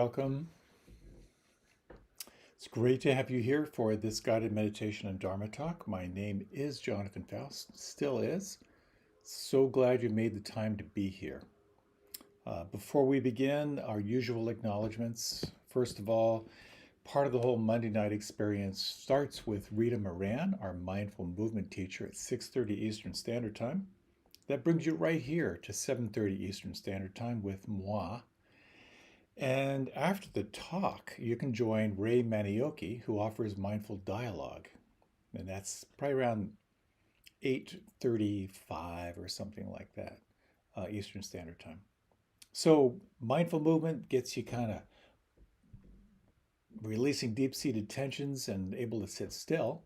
welcome. It's great to have you here for this guided meditation and Dharma talk. My name is Jonathan Foust, still is. So glad you made the time to be here. Before we begin, our usual acknowledgements. First of all, part of the whole Monday night experience starts with Rita Moran, our mindful movement teacher at 6:30 Eastern Standard Time. That brings you right here to 7:30 Eastern Standard Time with moi. And after the talk, you can join Ray Manioki, who offers mindful dialogue. And that's probably around 8:35 or something like that, Eastern Standard Time. So mindful movement gets you kind of releasing deep-seated tensions and able to sit still.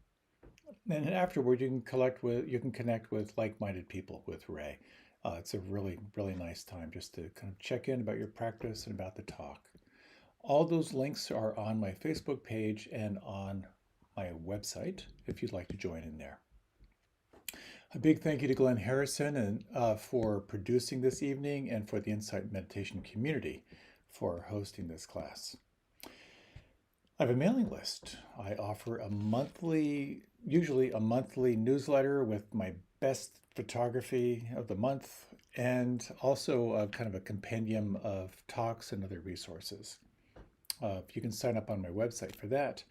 And afterward, you can connect with like-minded people with Ray. It's a really, really nice time just to kind of check in about your practice and about the talk. All those links are on my Facebook page and on my website if you'd like to join in there. A big thank you to Glenn Harrison for producing this evening and for the Insight Meditation community for hosting this class. I have a mailing list. I offer usually a monthly newsletter with my best photography of the month and also kind of a compendium of talks and other resources. You can sign up on my website for that.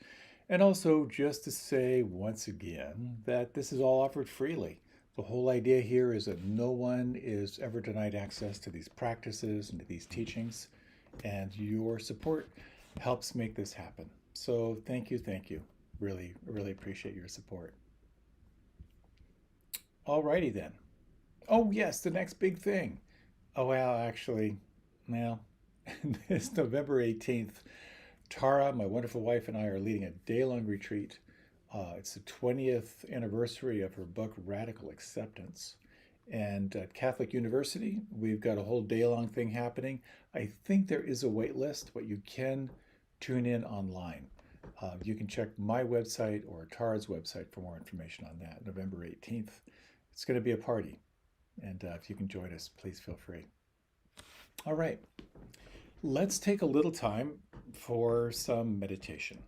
And also just to say once again that this is all offered freely. The whole idea here is that no one is ever denied access to these practices and to these teachings, and your support helps make this happen. So thank you. Really, really appreciate your support. Alrighty then. Oh yes, the next big thing. Oh well, actually, well, it's November 18th. Tara, my wonderful wife, and I are leading a day-long retreat. It's the 20th anniversary of her book, Radical Acceptance. And at Catholic University, we've got a whole day-long thing happening. I think there is a wait list, but you can tune in online. You can check my website or Tara's website for more information on that, November 18th. It's going to be a party. And if you can join us, please feel free. All right. Let's take a little time for some meditation.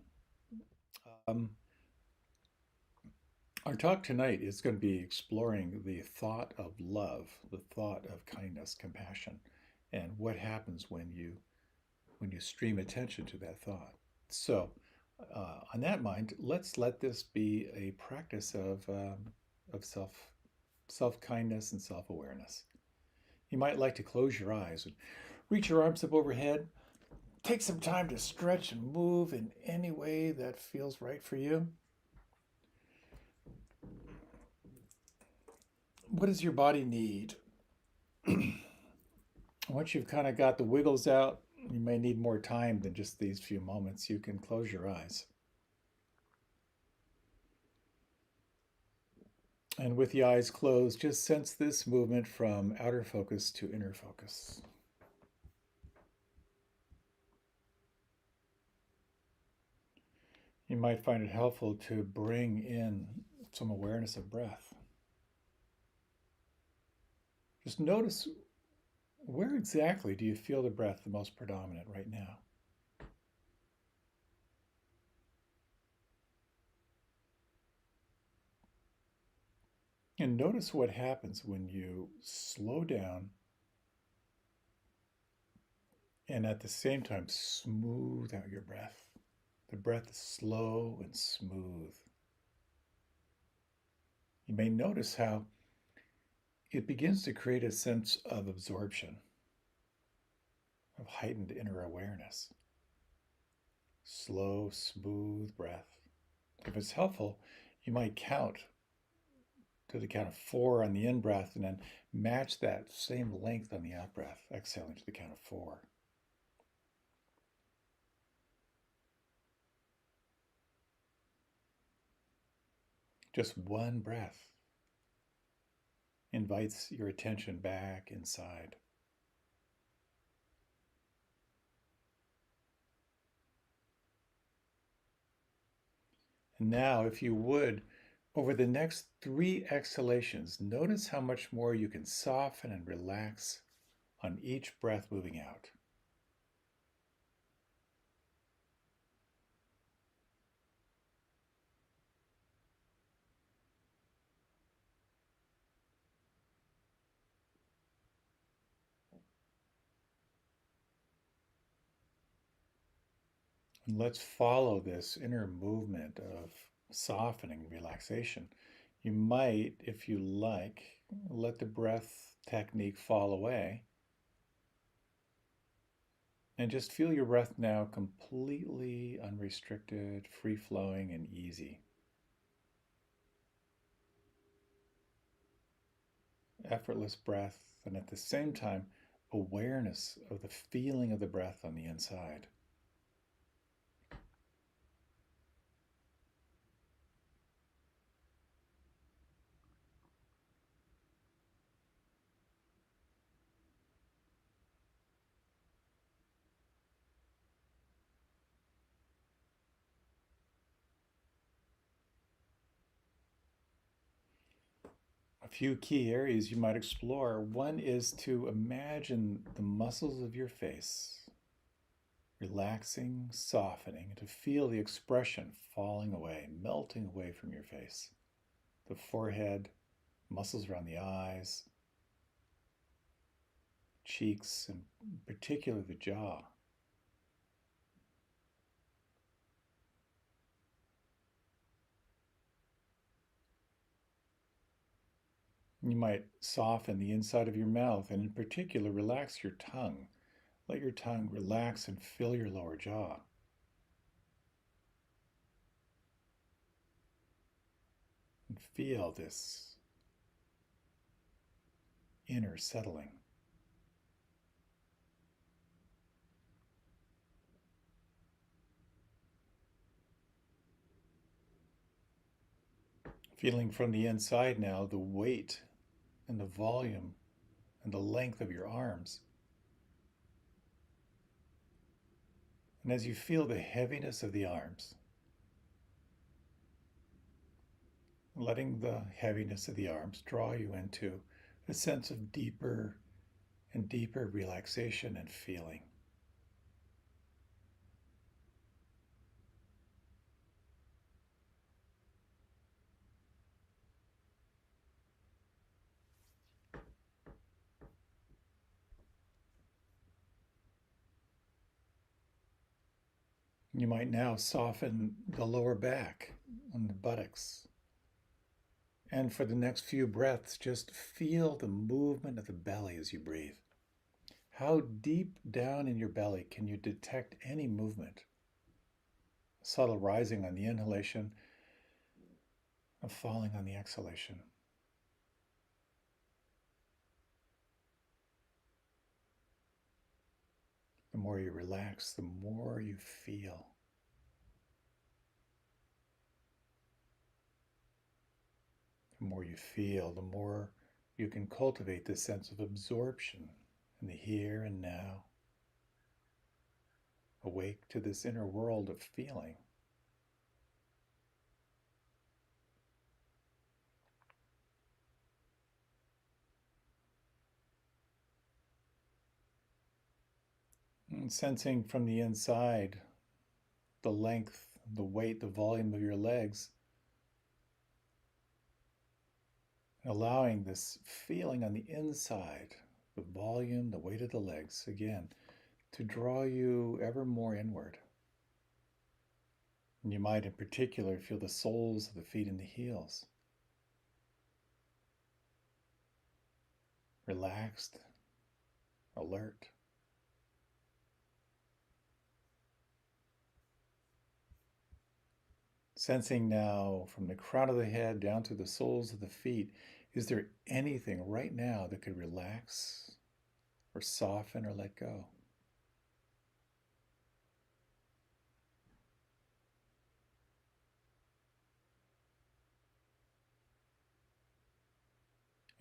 Our talk tonight is going to be exploring the thought of love, the thought of kindness, compassion, and what happens when you stream attention to that thought. So, on that mind, let's let this be a practice of self-kindness and self-awareness. You might like to close your eyes and reach your arms up overhead. Take some time to stretch and move in any way that feels right for you. What does your body need? Once you've kind of got the wiggles out, you may need more time than just these few moments. You can close your eyes. And with the eyes closed, just sense this movement from outer focus to inner focus. You might find it helpful to bring in some awareness of breath. Just notice, where exactly do you feel the breath the most predominant right now? And notice what happens when you slow down and at the same time smooth out your breath. The breath is slow and smooth. You may notice how it begins to create a sense of absorption, of heightened inner awareness. Slow, smooth breath. If it's helpful, you might count to the count of 4 on the in-breath and then match that same length on the out-breath, exhaling to the count of 4. Just one breath invites your attention back inside. And now, if you would, over the next 3 exhalations, notice how much more you can soften and relax on each breath moving out. Let's follow this inner movement of softening, relaxation. You might, if you like, let the breath technique fall away and just feel your breath now completely unrestricted, free flowing, and easy. Effortless breath, and at the same time, awareness of the feeling of the breath on the inside. A few key areas you might explore. One is to imagine the muscles of your face relaxing, softening, and to feel the expression falling away, melting away from your face. The forehead, muscles around the eyes, cheeks, and particularly the jaw. You might soften the inside of your mouth and in particular relax your tongue. Let your tongue relax and fill your lower jaw. And feel this inner settling. Feeling from the inside now the weight and the volume and the length of your arms. And as you feel the heaviness of the arms, letting the heaviness of the arms draw you into a sense of deeper and deeper relaxation and feeling. You might now soften the lower back and the buttocks. And for the next few breaths, just feel the movement of the belly as you breathe. How deep down in your belly can you detect any movement? Subtle rising on the inhalation and falling on the exhalation. The more you relax, the more you feel. The more you feel, the more you can cultivate this sense of absorption in the here and now. Awake to this inner world of feeling. And sensing from the inside the length, the weight, the volume of your legs. Allowing this feeling on the inside, the volume, the weight of the legs, again, to draw you ever more inward. And you might in particular feel the soles of the feet and the heels. Relaxed, alert. Sensing now from the crown of the head down to the soles of the feet, is there anything right now that could relax or soften or let go?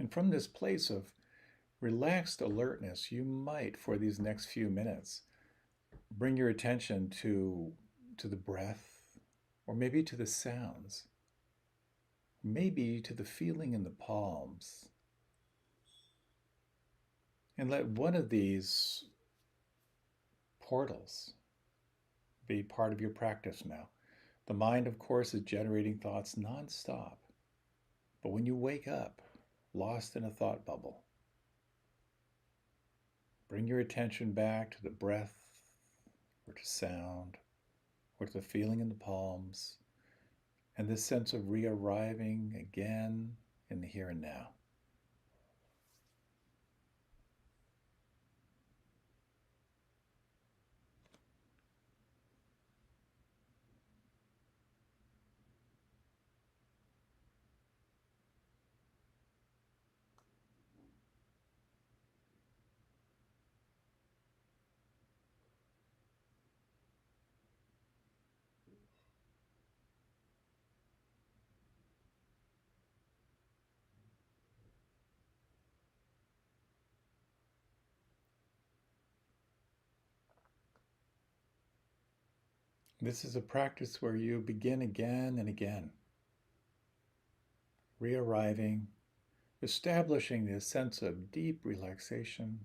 And from this place of relaxed alertness, you might, for these next few minutes, bring your attention to the breath, or maybe to the sounds, maybe to the feeling in the palms. And let one of these portals be part of your practice now. The mind, of course, is generating thoughts nonstop. But when you wake up, lost in a thought bubble, bring your attention back to the breath or to sound, with the feeling in the palms, and this sense of re-arriving again in the here and now. This is a practice where you begin again and again, re-arriving, establishing this sense of deep relaxation,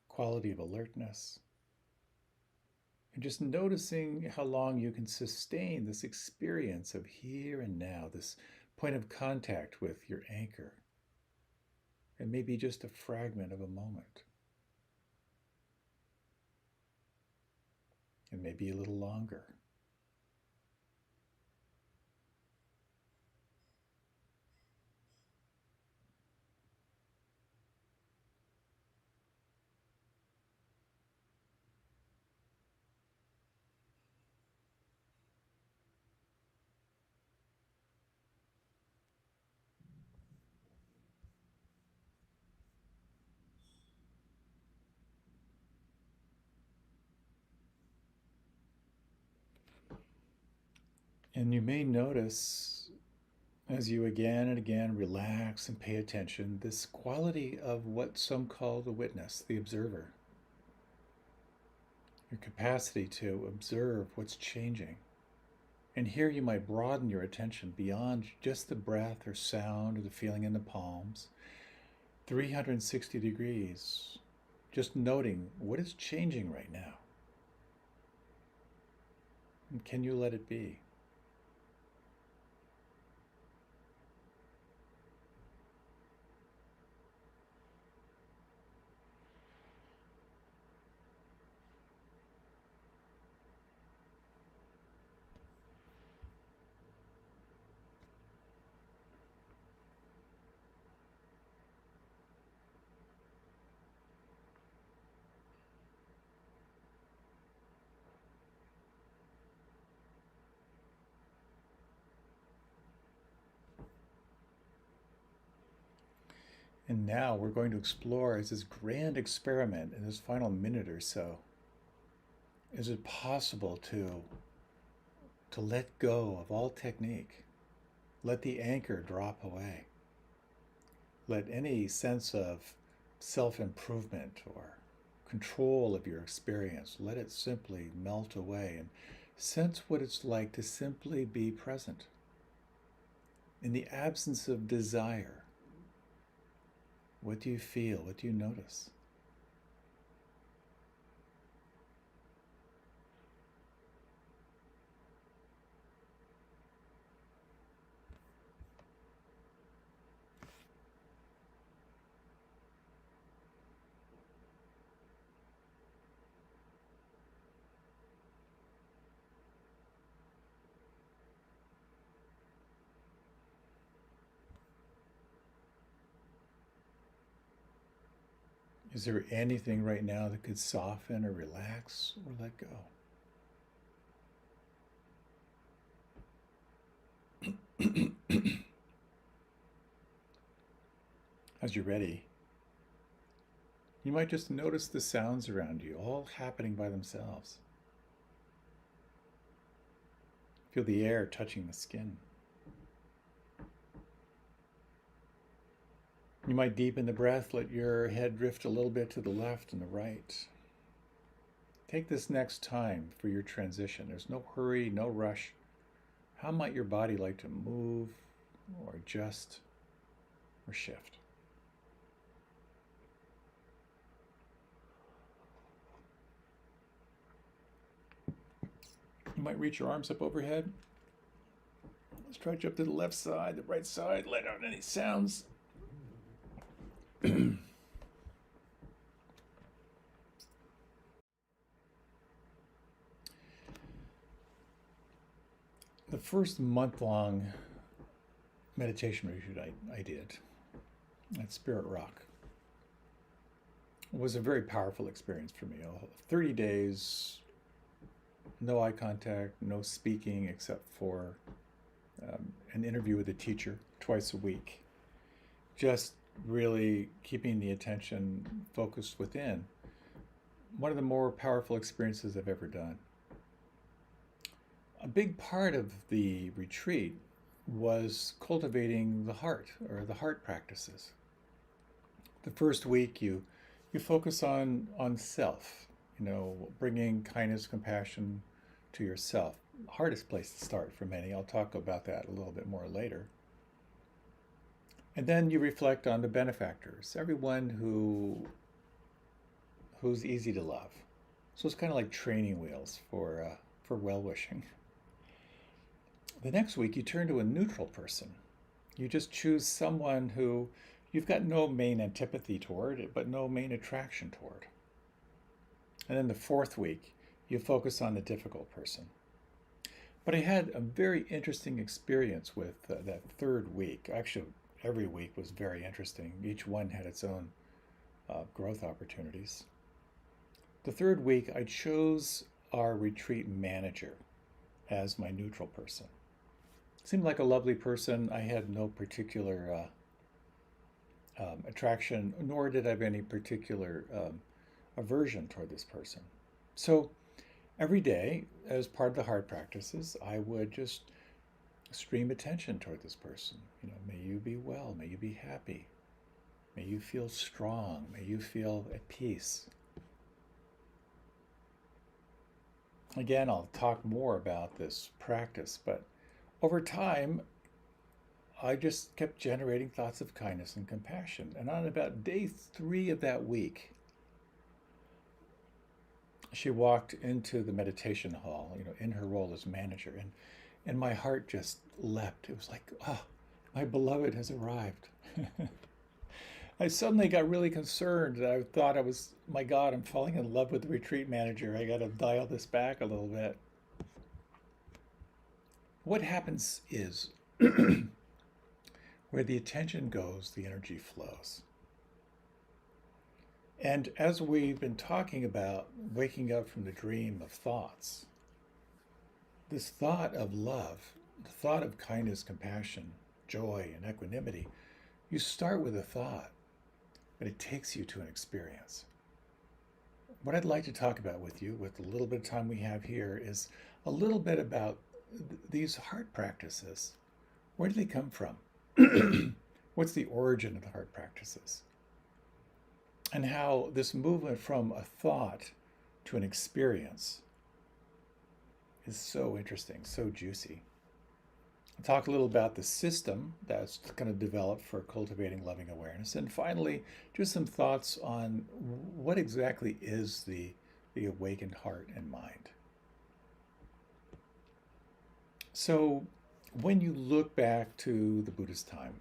quality of alertness, and just noticing how long you can sustain this experience of here and now, this point of contact with your anchor, and maybe just a fragment of a moment, and maybe a little longer. And you may notice as you again and again relax and pay attention, this quality of what some call the witness, the observer, your capacity to observe what's changing. And here you might broaden your attention beyond just the breath or sound or the feeling in the palms, 360 degrees, just noting what is changing right now. And can you let it be? And now we're going to explore as this grand experiment in this final minute or so. Is it possible to let go of all technique? Let the anchor drop away. Let any sense of self-improvement or control of your experience, let it simply melt away and sense what it's like to simply be present. In the absence of desire, what do you feel? What do you notice? Is there anything right now that could soften or relax or let go? As you're ready, you might just notice the sounds around you, all happening by themselves. Feel the air touching the skin. You might deepen the breath, let your head drift a little bit to the left and the right. Take this next time for your transition. There's no hurry, no rush. How might your body like to move or adjust or shift? You might reach your arms up overhead. Stretch up to the left side, the right side, let out any sounds. The first month-long meditation retreat I did at Spirit Rock was a very powerful experience for me. 30 days, no eye contact, no speaking except for an interview with a teacher twice a week. Just really keeping the attention focused within. One of the more powerful experiences I've ever done. A big part of the retreat was cultivating the heart, or the heart practices. The first week you focus on self, bringing kindness, compassion to yourself. Hardest place to start for many. I'll talk about that a little bit more later. And then you reflect on the benefactors, everyone who's easy to love. So it's kind of like training wheels for well-wishing. The next week you turn to a neutral person. You just choose someone who you've got no main antipathy toward, but no main attraction toward. And then the fourth week, you focus on the difficult person. But I had a very interesting experience with that third week. Actually, every week was very interesting. Each one had its own growth opportunities. The third week, I chose our retreat manager as my neutral person. Seemed like a lovely person. I had no particular attraction, nor did I have any particular aversion toward this person. So every day, as part of the heart practices, I would just stream attention toward this person. May you be well, may you be happy, may you feel strong, may you feel at peace. Again, I'll talk more about this practice, but over time, I just kept generating thoughts of kindness and compassion. And on about day 3 of that week, she walked into the meditation hall, in her role as manager, and my heart just leapt. It was like, oh, my beloved has arrived. I suddenly got really concerned. I thought my God, I'm falling in love with the retreat manager. I got to dial this back a little bit. What happens is, where the attention goes, the energy flows. And as we've been talking about waking up from the dream of thoughts, this thought of love, the thought of kindness, compassion, joy, and equanimity, you start with a thought, but it takes you to an experience. What I'd like to talk about with you, with the little bit of time we have here, is a little bit about these heart practices. Where do they come from? What's the origin of the heart practices? And how this movement from a thought to an experience is so interesting, so juicy. I'll talk a little about the system that's going to develop for cultivating loving awareness. And finally, just some thoughts on what exactly is the awakened heart and mind. So when you look back to the Buddha's time,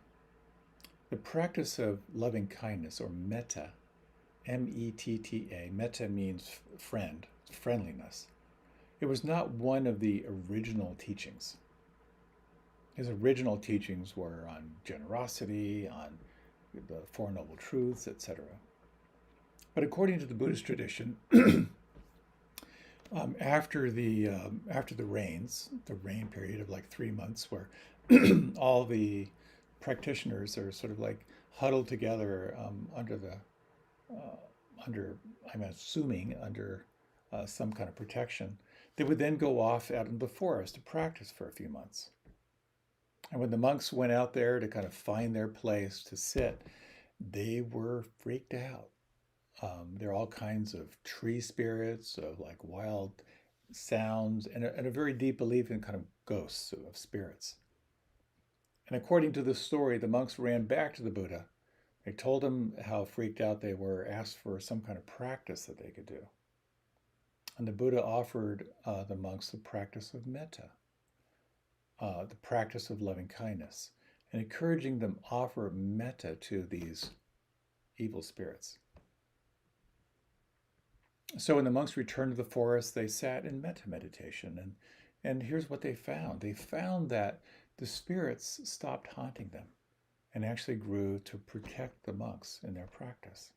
the practice of loving kindness, or metta, M-E-T-T-A, metta means friend, friendliness. It was not one of the original teachings. His original teachings were on generosity, on the Four Noble Truths, etc. But according to the Buddhist tradition, after the rains, the rain period of like 3 months, where all the practitioners are sort of like huddled together I'm assuming under some kind of protection, they would then go off out into the forest to practice for a few months. And when the monks went out there to kind of find their place to sit, they were freaked out. There are all kinds of tree spirits, of like wild sounds, and a very deep belief in kind of ghosts of spirits. And according to the story, the monks ran back to the Buddha. They told him how freaked out they were, asked for some kind of practice that they could do. And the Buddha offered the monks the practice of metta, the practice of loving kindness, and encouraging them offer metta to these evil spirits. So when the monks returned to the forest, they sat in metta meditation, and And here's what they found. They found that the spirits stopped haunting them and actually grew to protect the monks in their practice.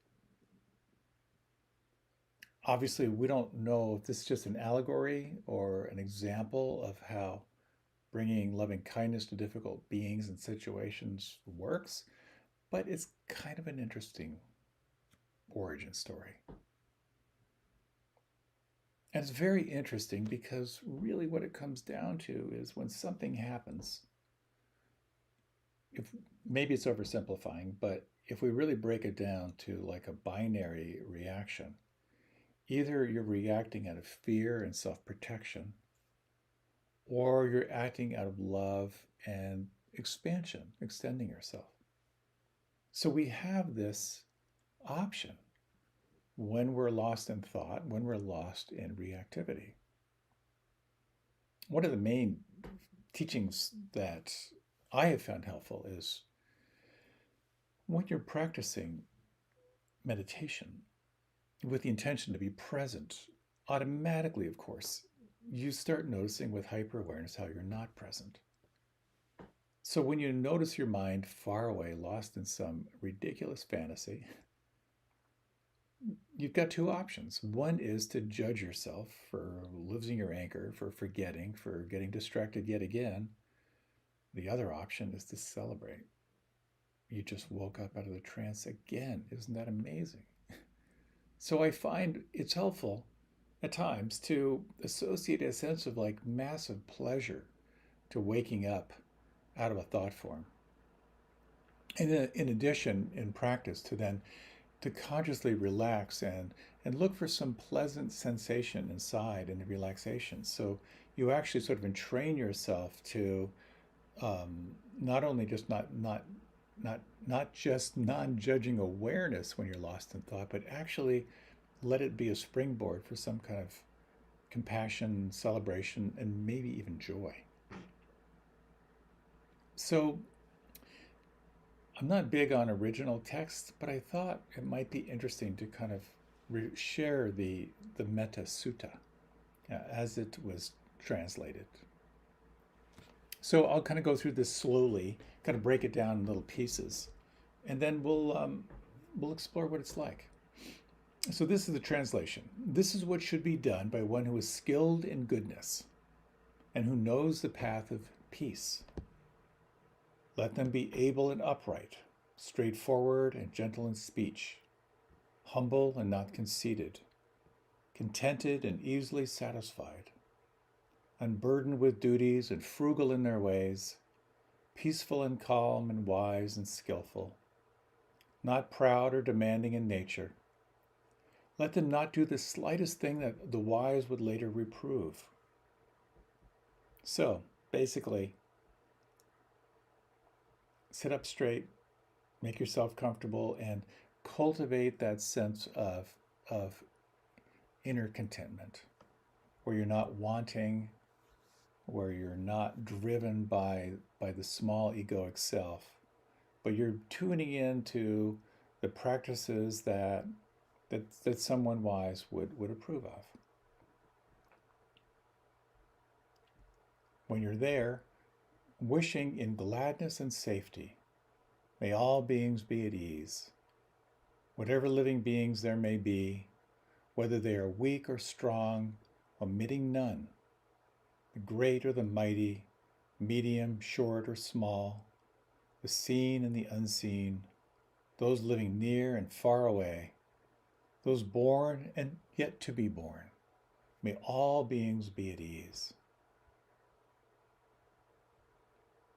Obviously, we don't know if this is just an allegory or an example of how bringing loving kindness to difficult beings and situations works, but it's kind of an interesting origin story. And it's very interesting because really what it comes down to is when something happens, if maybe it's oversimplifying, but if we really break it down to like a binary reaction, either you're reacting out of fear and self-protection, or you're acting out of love and expansion, extending yourself. So we have this option when we're lost in thought, when we're lost in reactivity. One of the main teachings that I have found helpful is when you're practicing meditation with the intention to be present, automatically, of course, you start noticing with hyper awareness how you're not present. So when you notice your mind far away, lost in some ridiculous fantasy, you've got two options. One is to judge yourself for losing your anchor, for forgetting, for getting distracted yet again. The other option is to celebrate. You just woke up out of the trance again. Isn't that amazing? So I find it's helpful at times to associate a sense of like massive pleasure to waking up out of a thought form. And in addition, in practice, to then to consciously relax and look for some pleasant sensation inside in the relaxation. So you actually sort of entrain yourself to not only just not just non-judging awareness when you're lost in thought, but actually let it be a springboard for some kind of compassion, celebration, and maybe even joy. So I'm not big on original text, but I thought it might be interesting to kind of share the Metta Sutta as it was translated. So I'll kind of go through this slowly, kind of break it down in little pieces, and then we'll explore what it's like. So this is the translation. This is what should be done by one who is skilled in goodness and who knows the path of peace. Let them be able and upright, straightforward and gentle in speech, humble and not conceited, contented and easily satisfied, unburdened with duties and frugal in their ways, peaceful and calm and wise and skillful, not proud or demanding in nature. Let them not do the slightest thing that the wise would later reprove. So, basically, sit up straight, make yourself comfortable, and cultivate that sense of inner contentment, where you're not wanting, where you're not driven by the small egoic self, but you're tuning into the practices that someone wise would approve of. When you're there, wishing in gladness and safety, may all beings be at ease. Whatever living beings there may be, whether they are weak or strong, omitting none, the great or the mighty, medium, short or small, the seen and the unseen, those living near and far away, those born and yet to be born, may all beings be at ease.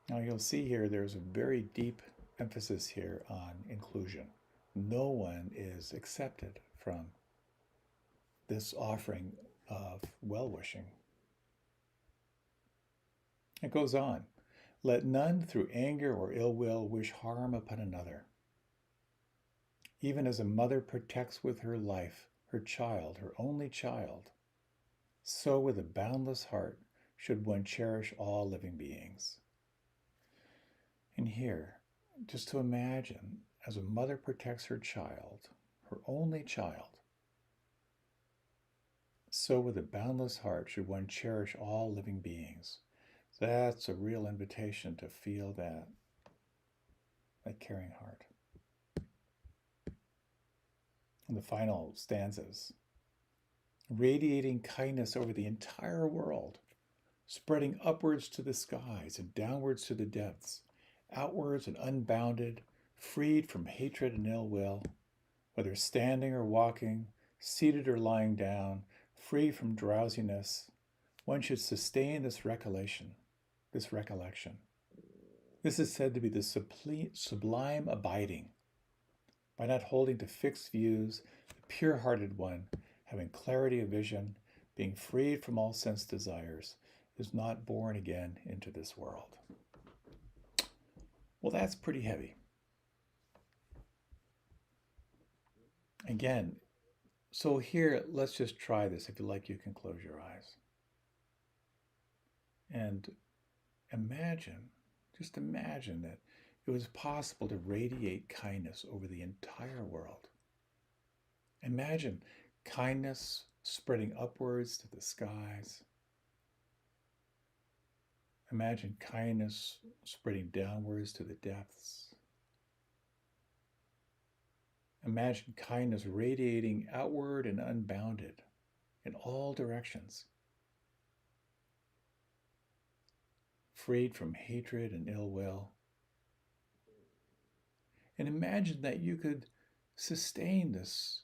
Now you'll see here there's a very deep emphasis here on inclusion. No one is accepted from this offering of well-wishing. It goes on. Let none through anger or ill will wish harm upon another. Even as a mother protects with her life her child, her only child, so with a boundless heart should one cherish all living beings. And here, just to imagine, as a mother protects her child, her only child, So with a boundless heart should one cherish all living beings. That's a real invitation to feel that caring heart. And the final stanzas. Radiating kindness over the entire world, spreading upwards to the skies and downwards to the depths, outwards and unbounded, freed from hatred and ill will, whether standing or walking, seated or lying down, free from drowsiness, one should sustain this recollection. This is said to be the sublime abiding. By not holding to fixed views, the pure-hearted one, having clarity of vision, being freed from all sense desires, is not born again into this world. Well, that's pretty heavy. Again, so here, let's just try this. If you like, you can close your eyes. And just imagine that it was possible to radiate kindness over the entire world. Imagine kindness spreading upwards to the skies. Imagine kindness spreading downwards to the depths. Imagine kindness radiating outward and unbounded in all directions, freed from hatred and ill will. And imagine that you could sustain this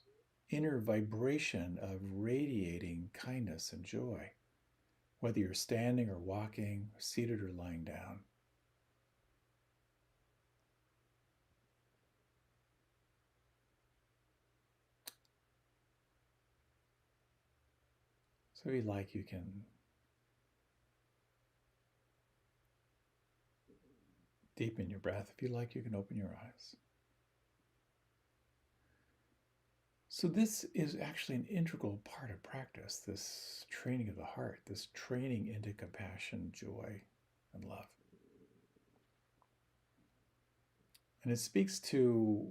inner vibration of radiating kindness and joy, whether you're standing or walking, seated or lying down. So if you like, you can deepen your breath. If you like, you can open your eyes. So this is actually an integral part of practice, this training of the heart, this training into compassion, joy, and love. And it speaks to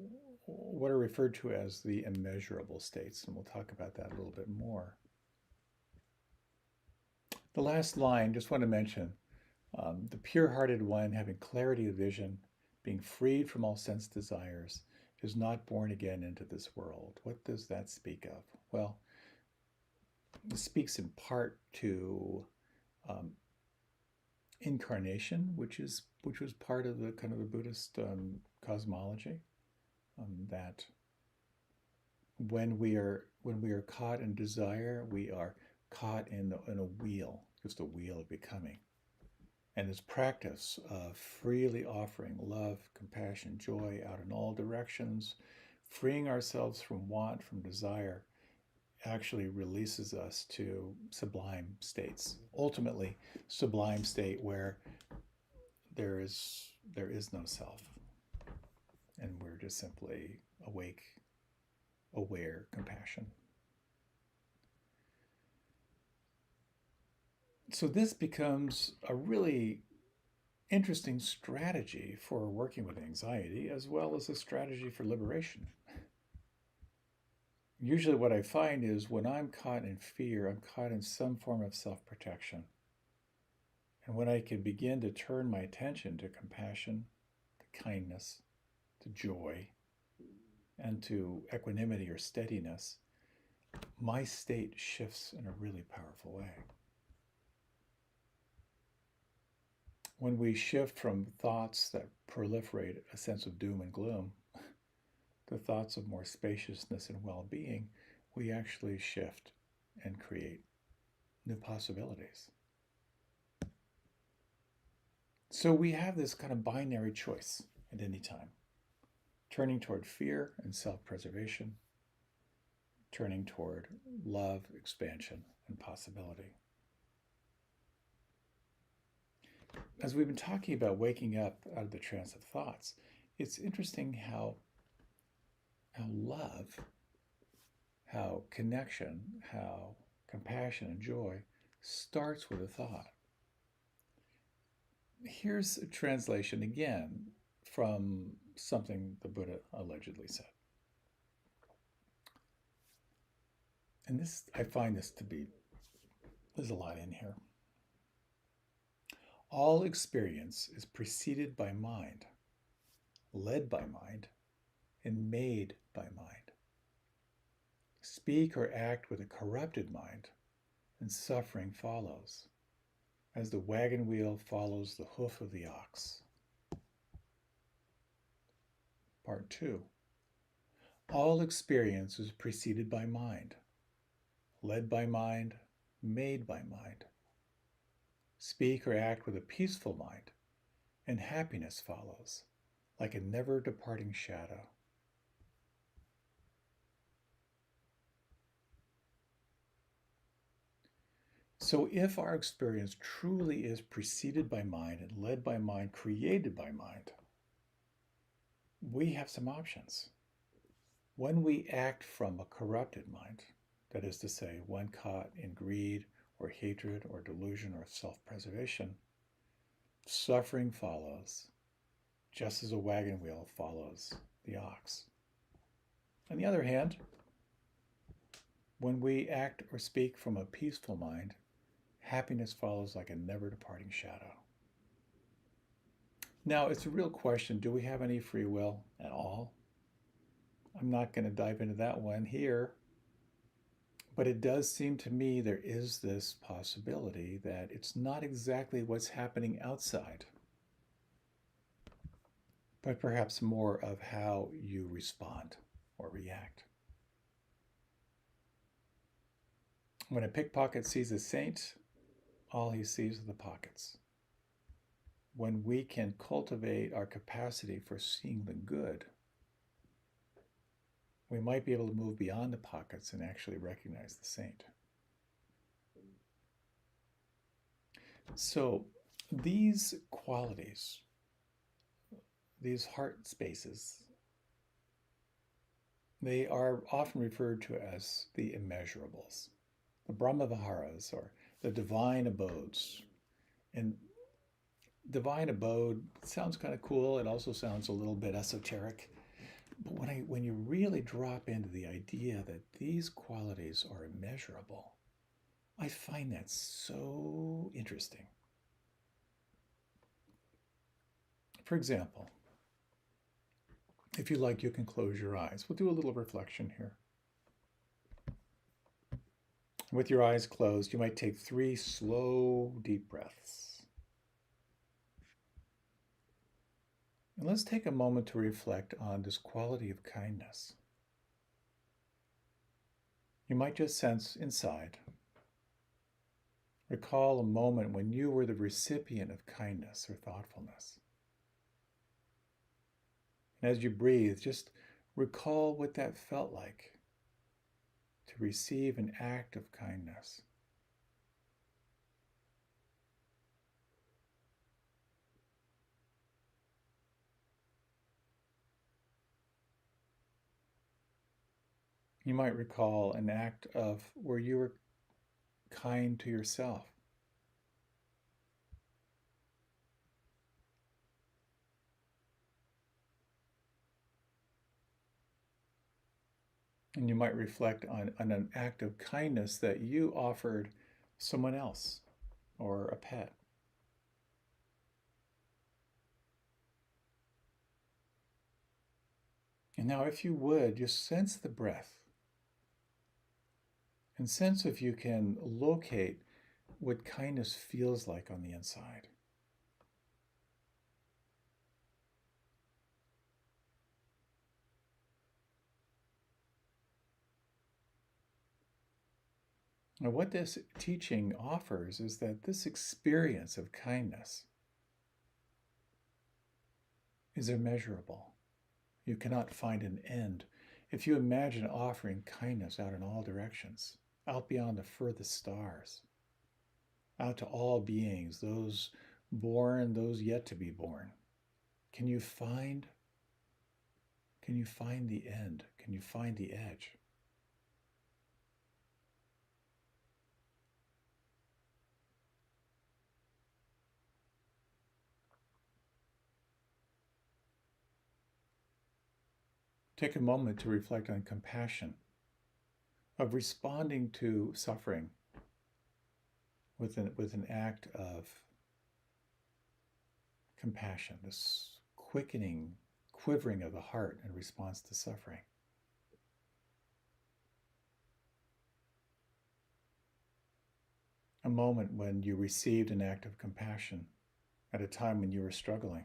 what are referred to as the immeasurable states, and we'll talk about that a little bit more. The last line, just want to mention, the pure-hearted one having clarity of vision, being freed from all sense desires, is not born again into this world. What does that speak of? Well, it speaks in part to incarnation, which was part of the kind of the Buddhist cosmology, that when we are caught in desire, we are caught in a wheel, just a wheel of becoming. And this practice of freely offering love, compassion, joy out in all directions, freeing ourselves from want, from desire, actually releases us to sublime states. Ultimately, sublime state where there is no self, and we're just simply awake, aware compassion. So this becomes a really interesting strategy for working with anxiety, as well as a strategy for liberation. Usually what I find is when I'm caught in fear, I'm caught in some form of self-protection. And when I can begin to turn my attention to compassion, to kindness, to joy, and to equanimity or steadiness, my state shifts in a really powerful way. When we shift from thoughts that proliferate a sense of doom and gloom to thoughts of more spaciousness and well-being, we actually shift and create new possibilities. So we have this kind of binary choice at any time, turning toward fear and self-preservation, turning toward love, expansion, and possibility. As we've been talking about waking up out of the trance of thoughts, it's interesting how love, how connection, how compassion and joy starts with a thought. Here's a translation again from something the Buddha allegedly said. and this, I find this to be, there's a lot in here. All experience is preceded by mind, led by mind, and made by mind. Speak or act with a corrupted mind, and suffering follows, as the wagon wheel follows the hoof of the ox. Part 2. All experience is preceded by mind, led by mind, made by mind. Speak or act with a peaceful mind, and happiness follows, like a never departing shadow. So if our experience truly is preceded by mind and led by mind, created by mind, we have some options. When we act from a corrupted mind, that is to say, when caught in greed or hatred or delusion or self-preservation, suffering follows, just as a wagon wheel follows the ox. On the other hand, when we act or speak from a peaceful mind, happiness follows like a never departing shadow. Now, it's a real question. Do we have any free will at all? I'm not going to dive into that one here, but it does seem to me there is this possibility that it's not exactly what's happening outside, but perhaps more of how you respond or react. When a pickpocket sees a saint, all he sees are the pockets. When we can cultivate our capacity for seeing the good, we might be able to move beyond the pockets and actually recognize the saint. So these qualities, these heart spaces, they are often referred to as the immeasurables, the Brahmaviharas, or the divine abodes. And divine abode sounds kind of cool. It also sounds a little bit esoteric. But when you really drop into the idea that these qualities are immeasurable, I find that so interesting. For example, if you like, you can close your eyes. We'll do a little reflection here. With your eyes closed, you might take 3 slow, deep breaths. And let's take a moment to reflect on this quality of kindness. You might just sense inside. Recall a moment when you were the recipient of kindness or thoughtfulness. And as you breathe, just recall what that felt like to receive an act of kindness. You might recall an act of where you were kind to yourself. And you might reflect on an act of kindness that you offered someone else or a pet. And now, if you would, just sense the breath and sense if you can locate what kindness feels like on the inside. Now, what this teaching offers is that this experience of kindness is immeasurable. You cannot find an end if you imagine offering kindness out in all directions, out beyond the furthest stars, out to all beings, those born, those yet to be born. Can you find the end? Can you find the edge? Take a moment to reflect on compassion, of responding to suffering with an act of compassion, this quickening, quivering of the heart in response to suffering. A moment when you received an act of compassion at a time when you were struggling.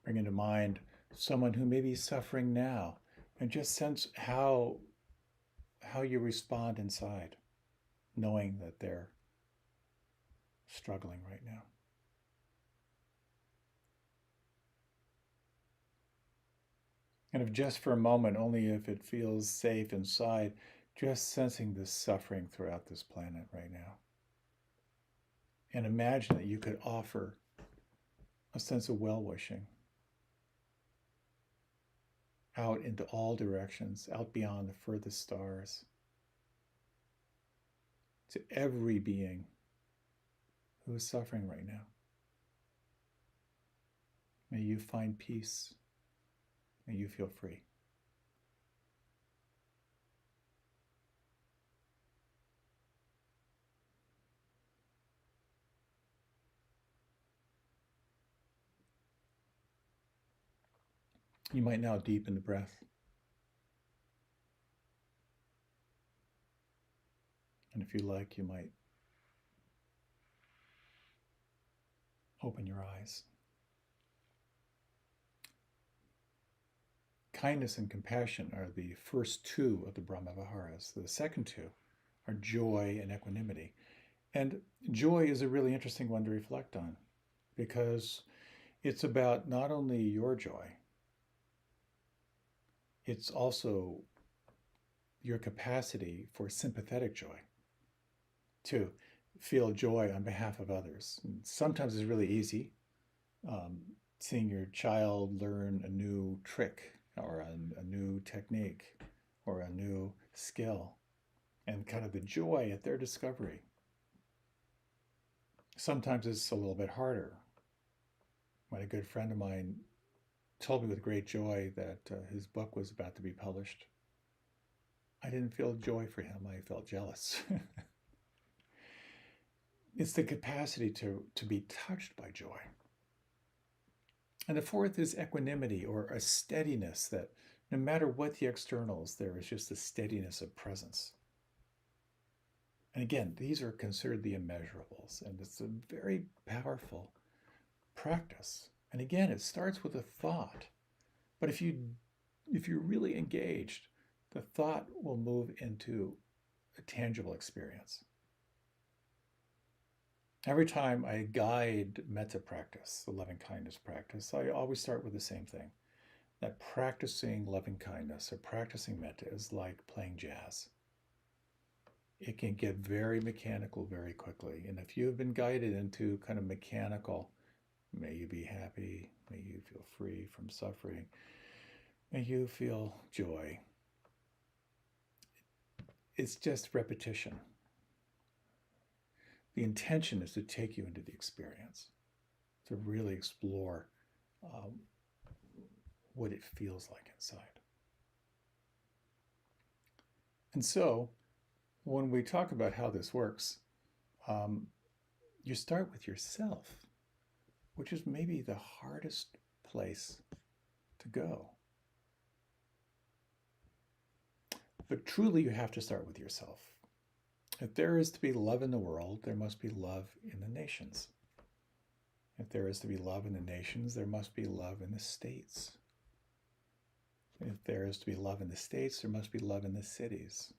Bring into mind someone who may be suffering now, and just sense how you respond inside, knowing that they're struggling right now. And if just for a moment, only if it feels safe inside, just sensing this suffering throughout this planet right now. And imagine that you could offer a sense of well-wishing out into all directions, out beyond the furthest stars, to every being who is suffering right now. May you find peace. May you feel free. You might now deepen the breath. And if you like, you might open your eyes. Kindness and compassion are the first two of the Brahmaviharas. The second two are joy and equanimity. And joy is a really interesting one to reflect on, because it's about not only your joy, it's also your capacity for sympathetic joy, to feel joy on behalf of others. And sometimes it's really easy, seeing your child learn a new trick or a new technique or a new skill, and kind of the joy at their discovery. Sometimes it's a little bit harder. When a good friend of mine told me with great joy that his book was about to be published, I didn't feel joy for him. I felt jealous. It's the capacity to be touched by joy. And the fourth is equanimity, or a steadiness that no matter what the externals, there is just a steadiness of presence. And again, these are considered the immeasurables, and it's a very powerful practice. And again, it starts with a thought. But if you're really engaged, the thought will move into a tangible experience. Every time I guide metta practice, the loving kindness practice, I always start with the same thing. That practicing loving kindness or practicing metta is like playing jazz. It can get very mechanical very quickly. And if you've been guided into kind of mechanical, may you be happy, may you feel free from suffering, may you feel joy, it's just repetition. The intention is to take you into the experience, to really explore what it feels like inside. And so, when we talk about how this works, you start with yourself, which is maybe the hardest place to go. But truly, you have to start with yourself. If there is to be love in the world, there must be love in the nations. If there is to be love in the nations, there must be love in the states. If there is to be love in the states, there must be love in the cities.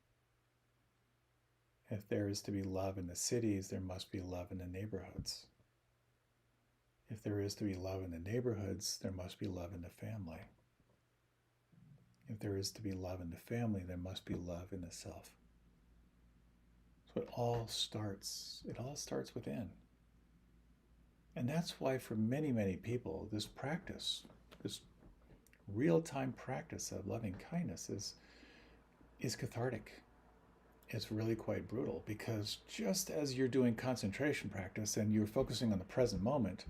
If there is to be love in the cities, there must be love in the neighborhoods. If there is to be love in the neighborhoods, there must be love in the family. If there is to be love in the family, there must be love in the self. So it all starts within. And that's why for many, many people, this practice, this real-time practice of loving kindness is cathartic. It's really quite brutal, because just as you're doing concentration practice and you're focusing on the present moment,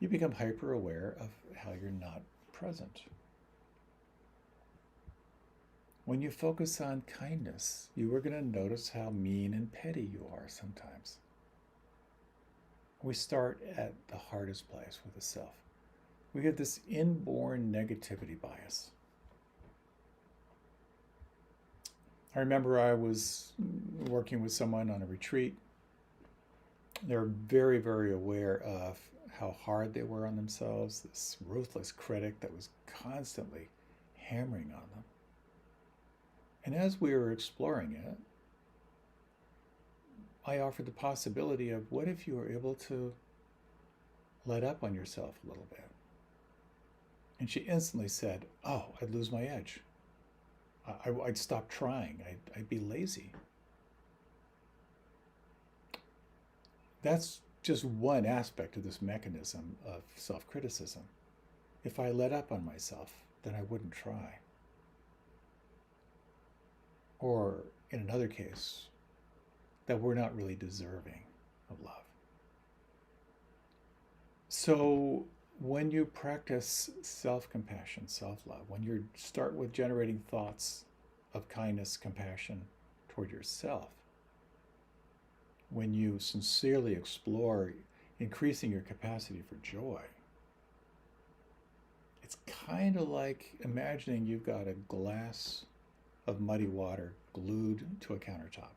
you become hyper aware of how you're not present. When you focus on kindness, you are going to notice how mean and petty you are sometimes. We start at the hardest place with the self. We have this inborn negativity bias. I remember I was working with someone on a retreat. They were very, very aware of how hard they were on themselves, this ruthless critic that was constantly hammering on them. And as we were exploring it, I offered the possibility of what if you were able to let up on yourself a little bit? And she instantly said, oh, I'd lose my edge. I'd stop trying. I'd be lazy. That's just one aspect of this mechanism of self-criticism. If I let up on myself, then I wouldn't try. Or in another case, that we're not really deserving of love. So when you practice self-compassion, self-love, when you start with generating thoughts of kindness, compassion toward yourself, when you sincerely explore increasing your capacity for joy, it's kind of like imagining you've got a glass of muddy water glued to a countertop.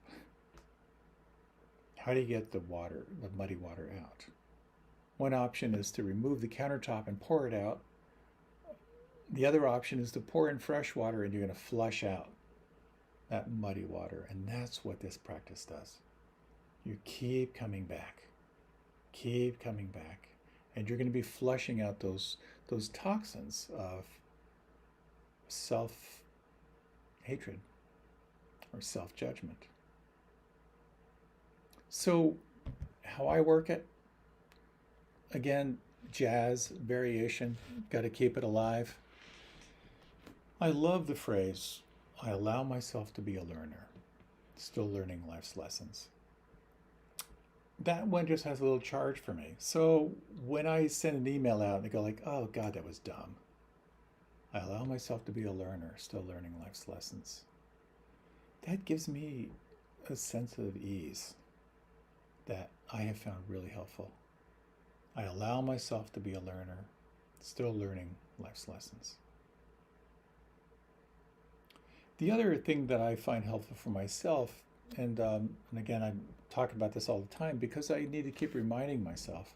How do you get the muddy water out? One option is to remove the countertop and pour it out. The other option is to pour in fresh water and you're going to flush out that muddy water. And that's what this practice does. You keep coming back, and you're going to be flushing out those toxins of self-hatred or self-judgment. So how I work it, again, jazz, variation, got to keep it alive. I love the phrase, I allow myself to be a learner, still learning life's lessons. That one just has a little charge for me. So when I send an email out and they go like, oh God, that was dumb. I allow myself to be a learner, still learning life's lessons. That gives me a sense of ease that I have found really helpful. I allow myself to be a learner, still learning life's lessons. The other thing that I find helpful for myself, and again, I talk about this all the time because I need to keep reminding myself,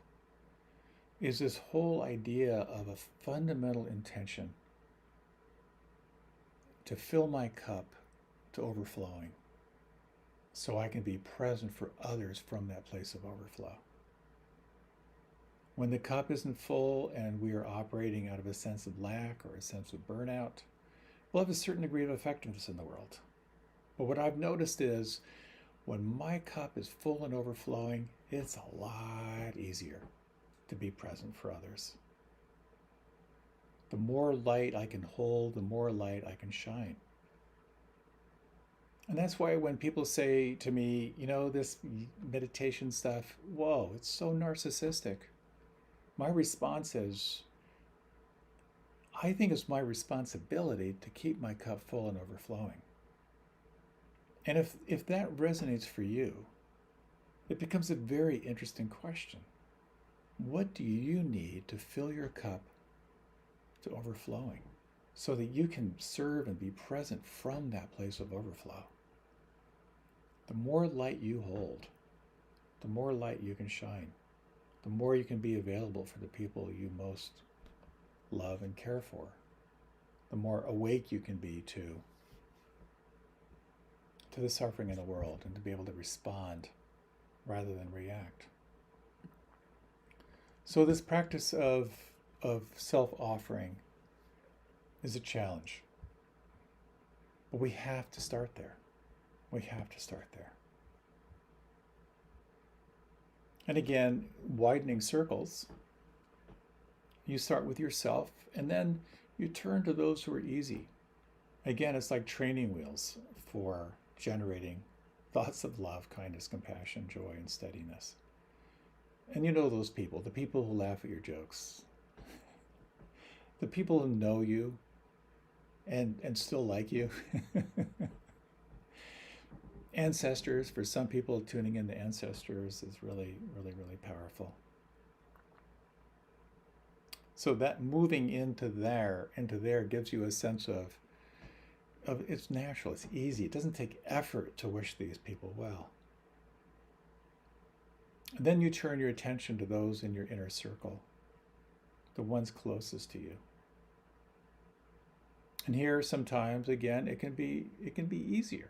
is this whole idea of a fundamental intention to fill my cup to overflowing so I can be present for others from that place of overflow. When the cup isn't full and we are operating out of a sense of lack or a sense of burnout, we'll have a certain degree of effectiveness in the world. But what I've noticed is when my cup is full and overflowing, it's a lot easier to be present for others. The more light I can hold, the more light I can shine. And that's why when people say to me, you know, this meditation stuff, whoa, it's so narcissistic. My response is, I think it's my responsibility to keep my cup full and overflowing. And if that resonates for you, it becomes a very interesting question. What do you need to fill your cup to overflowing so that you can serve and be present from that place of overflow? The more light you hold, the more light you can shine, the more you can be available for the people you most love and care for, the more awake you can be to the suffering in the world and to be able to respond rather than react. So this practice of self-offering is a challenge. But we have to start there. We have to start there. And again, widening circles, you start with yourself and then you turn to those who are easy. Again, it's like training wheels for generating thoughts of love, kindness, compassion, joy, and steadiness. And you know those people, the people who laugh at your jokes, the people who know you and still like you. Ancestors, for some people, tuning into ancestors is really, really, really powerful. So that moving into there gives you a sense of it's natural, it's easy. It doesn't take effort to wish these people well. And then you turn your attention to those in your inner circle, the ones closest to you. And here sometimes again it can be easier,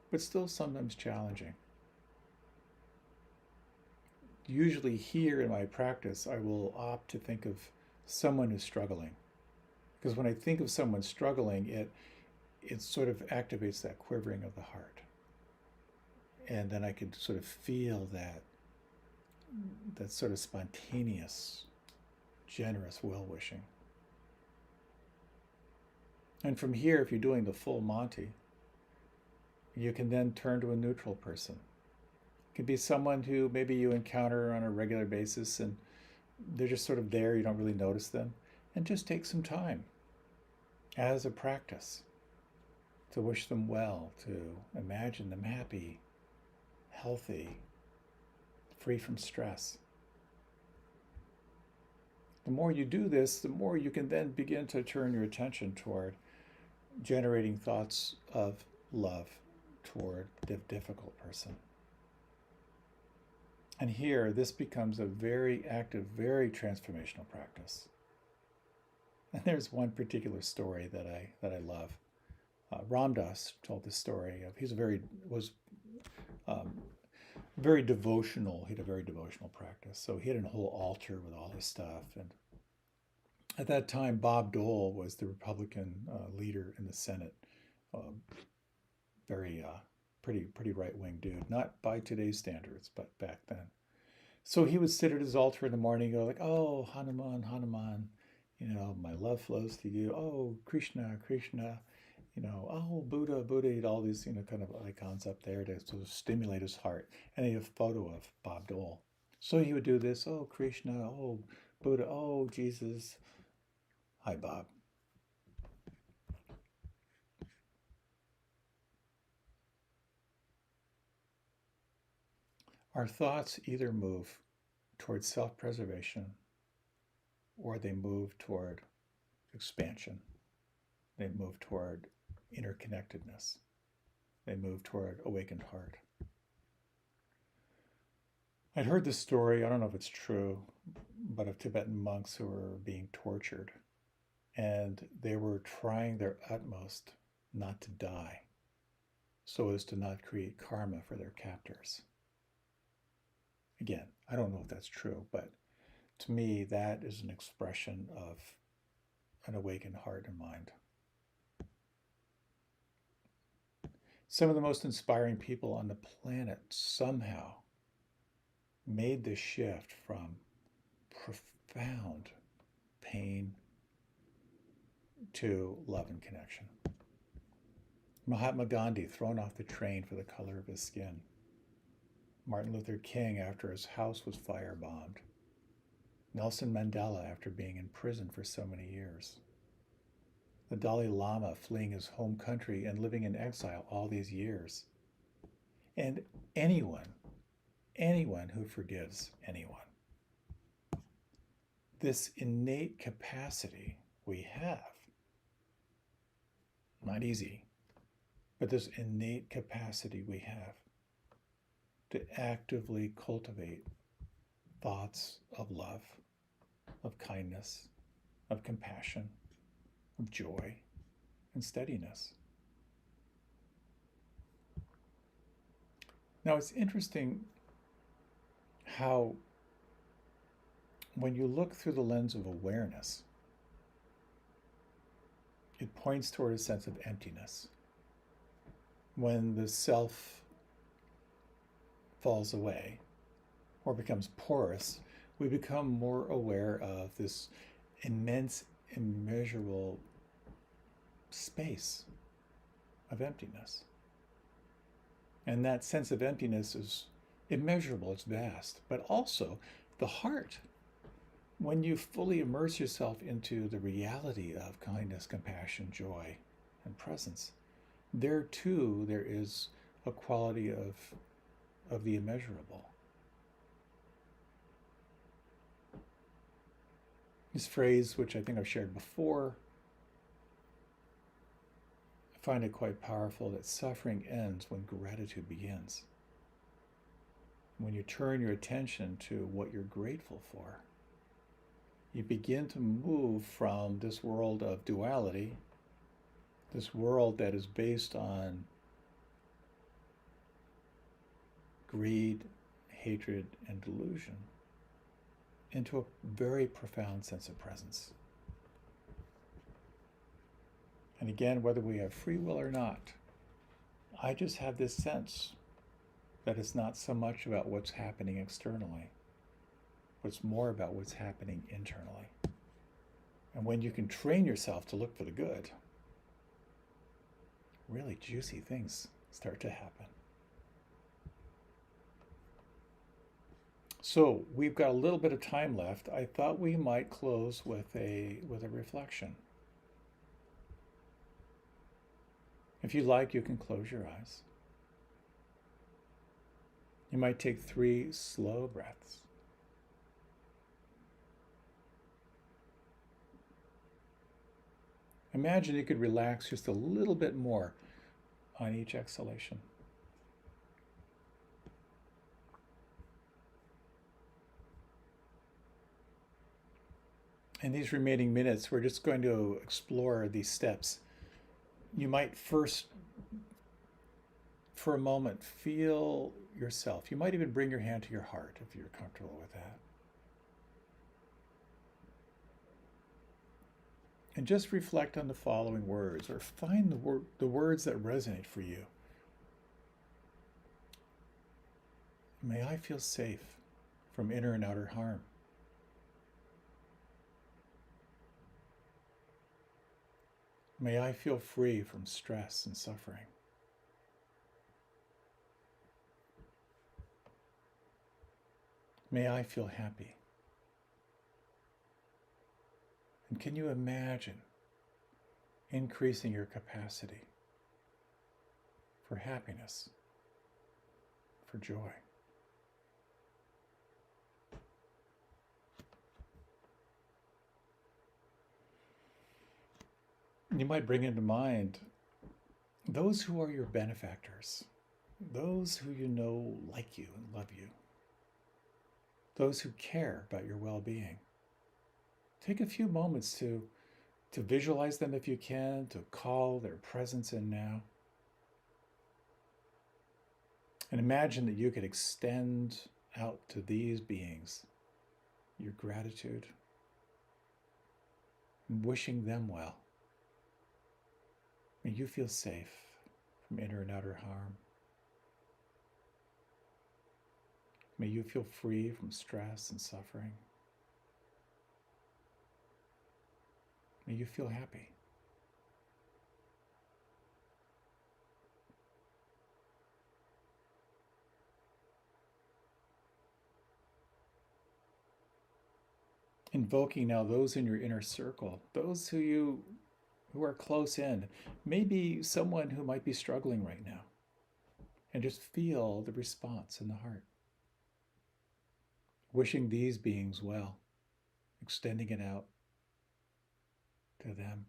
but still sometimes challenging. Usually here in my practice, I will opt to think of someone who's struggling. Because when I think of someone struggling, it sort of activates that quivering of the heart. And then I could sort of feel that sort of spontaneous, generous will wishing. And from here, if you're doing the full Monty, you can then turn to a neutral person. It could be someone who maybe you encounter on a regular basis and they're just sort of there, you don't really notice them. And just take some time as a practice to wish them well, to imagine them happy, healthy, free from stress. The more you do this, the more you can then begin to turn your attention toward generating thoughts of love toward the difficult person. And here, this becomes a very active, very transformational practice. And there's one particular story that I love. Ram Dass told this story of was um, very devotional. He had a very devotional practice. So he had a whole altar with all his stuff. And at that time, Bob Dole was the Republican leader in the Senate. Um, very pretty right wing dude, not by today's standards, but back then. So he would sit at his altar in the morning, and go like, "Oh, Hanuman, Hanuman, my love flows to you. Oh, Krishna, Krishna, oh, Buddha, Buddha." He had all these, kind of icons up there to sort of stimulate his heart. And he had a photo of Bob Dole. So he would do this, "Oh, Krishna, oh, Buddha, oh, Jesus. Hi, Bob." Our thoughts either move toward self-preservation or they move toward expansion. They move toward interconnectedness. They move toward awakened heart. I'd heard this story, I don't know if it's true, but of Tibetan monks who were being tortured. And they were trying their utmost not to die so as to not create karma for their captors. Again, I don't know if that's true, but to me, that is an expression of an awakened heart and mind. Some of the most inspiring people on the planet somehow made this shift from profound pain to love and connection. Mahatma Gandhi thrown off the train for the color of his skin. Martin Luther King after his house was firebombed. Nelson Mandela after being in prison for so many years. The Dalai Lama fleeing his home country and living in exile all these years. And anyone who forgives anyone. This innate capacity we have, not easy, but this innate capacity we have to actively cultivate thoughts of love, of kindness, of compassion, of joy, and steadiness. Now it's interesting how when you look through the lens of awareness, it points toward a sense of emptiness. When the self falls away or becomes porous, we become more aware of this immense, immeasurable space of emptiness. And that sense of emptiness is immeasurable, it's vast, but also the heart. When you fully immerse yourself into the reality of kindness, compassion, joy, and presence, there too there is a quality of the immeasurable. This phrase, which I think I've shared before, I find it quite powerful, that suffering ends when gratitude begins. When you turn your attention to what you're grateful for, you begin to move from this world of duality, this world that is based on greed, hatred, and delusion, into a very profound sense of presence. And again, whether we have free will or not, I just have this sense that it's not so much about what's happening externally, but it's more about what's happening internally. And when you can train yourself to look for the good, really juicy things start to happen. So we've got a little bit of time left. I thought we might close with a reflection. If you like, you can close your eyes. You might take 3 slow breaths. Imagine you could relax just a little bit more on each exhalation. In these remaining minutes, we're just going to explore these steps. You might first, for a moment, feel yourself. You might even bring your hand to your heart if you're comfortable with that. And just reflect on the following words, or find the words that resonate for you. May I feel safe from inner and outer harm. May I feel free from stress and suffering. May I feel happy. And can you imagine increasing your capacity for happiness, for joy? You might bring into mind those who are your benefactors, those who you know like you and love you, those who care about your well-being. Take a few moments to visualize them if you can, to call their presence in now. And imagine that you could extend out to these beings your gratitude, and wishing them well. May you feel safe from inner and outer harm. May you feel free from stress and suffering. May you feel happy. Invoking now those in your inner circle, those who are close in, maybe someone who might be struggling right now, and just feel the response in the heart. Wishing these beings well, extending it out to them.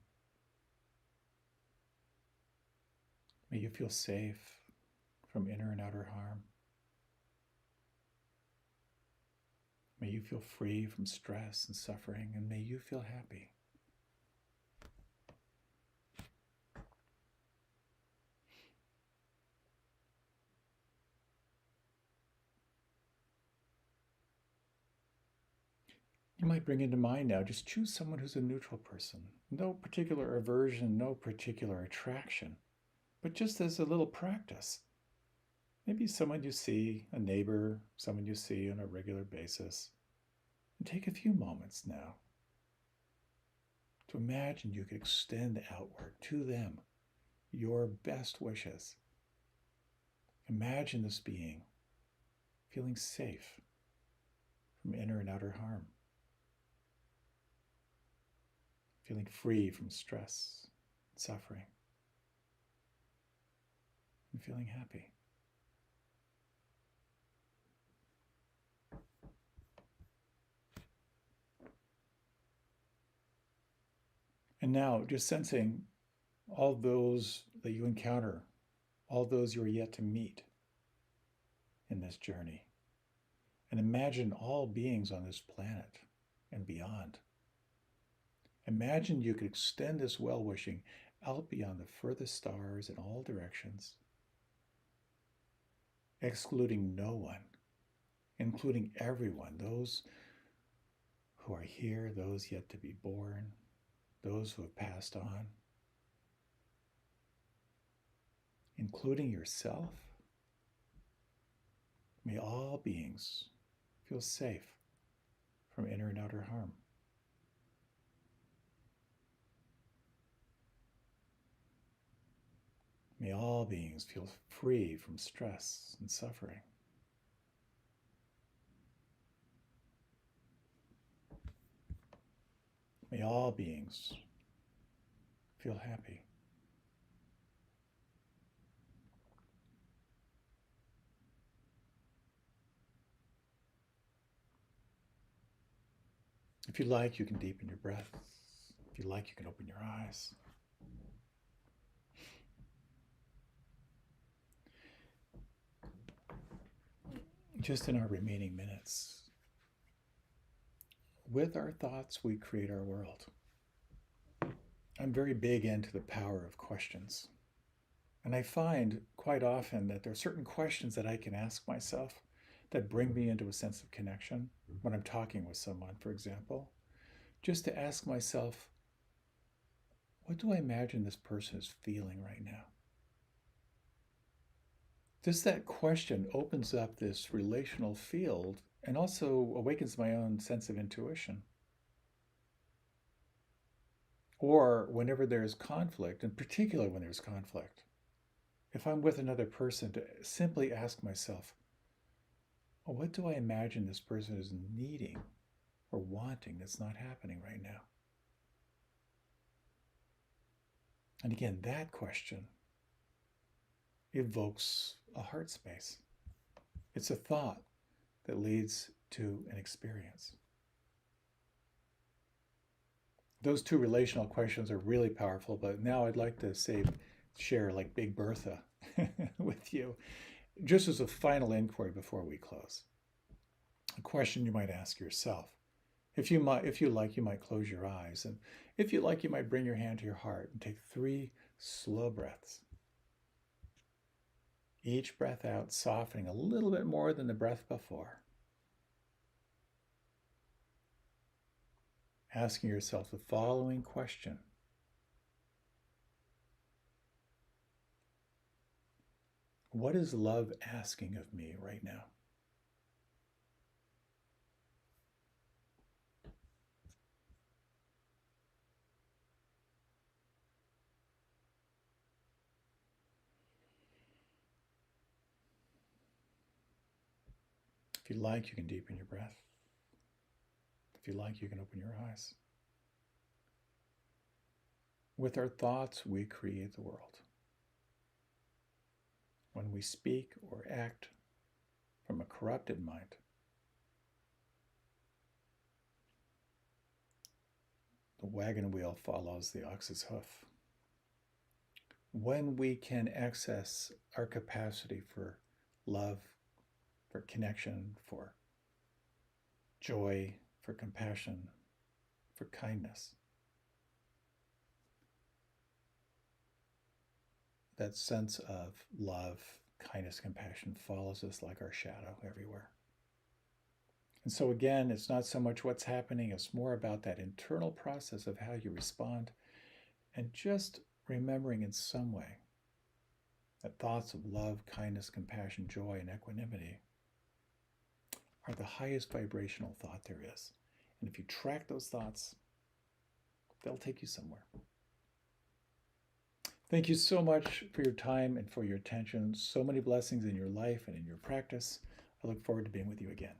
May you feel safe from inner and outer harm. May you feel free from stress and suffering, and may you feel happy. You might bring into mind now, just choose someone who's a neutral person. No particular aversion, no particular attraction, but just as a little practice. Maybe someone you see, a neighbor, someone you see on a regular basis. And take a few moments now to imagine you could extend outward to them your best wishes. Imagine this being feeling safe from inner and outer harm, feeling free from stress and suffering, and feeling happy. And now just sensing all those that you encounter, all those you are yet to meet in this journey. And imagine all beings on this planet and beyond. Imagine you could extend this well-wishing out beyond the furthest stars in all directions, excluding no one, including everyone, those who are here, those yet to be born, those who have passed on, including yourself. May all beings feel safe from inner and outer harm. May all beings feel free from stress and suffering. May all beings feel happy. If you like, you can deepen your breath. If you like, you can open your eyes. Just in our remaining minutes, with our thoughts, we create our world. I'm very big into the power of questions. And I find quite often that there are certain questions that I can ask myself that bring me into a sense of connection when I'm talking with someone, for example. Just to ask myself, what do I imagine this person is feeling right now? Just that question opens up this relational field and also awakens my own sense of intuition. Or whenever there's conflict, in particular when there's conflict, if I'm with another person, to simply ask myself, well, what do I imagine this person is needing or wanting that's not happening right now? And again, that question evokes a heart space. It's a thought that leads to an experience. Those two relational questions are really powerful, but now I'd like to share like Big Bertha with you, just as a final inquiry before we close. A question you might ask yourself. If you like, you might close your eyes, and if you like, you might bring your hand to your heart and take 3 slow breaths. Each breath out, softening a little bit more than the breath before. Asking yourself the following question. What is love asking of me right now? If you like, you can deepen your breath. If you like, you can open your eyes. With our thoughts, we create the world. When we speak or act from a corrupted mind, the wagon wheel follows the ox's hoof. When we can access our capacity for love, for connection, for joy, for compassion, for kindness, that sense of love, kindness, compassion follows us like our shadow everywhere. And so again, it's not so much what's happening, it's more about that internal process of how you respond, and just remembering in some way that thoughts of love, kindness, compassion, joy, and equanimity are the highest vibrational thought there is. And if you track those thoughts, they'll take you somewhere. Thank you so much for your time and for your attention. So many blessings in your life and in your practice. I look forward to being with you again.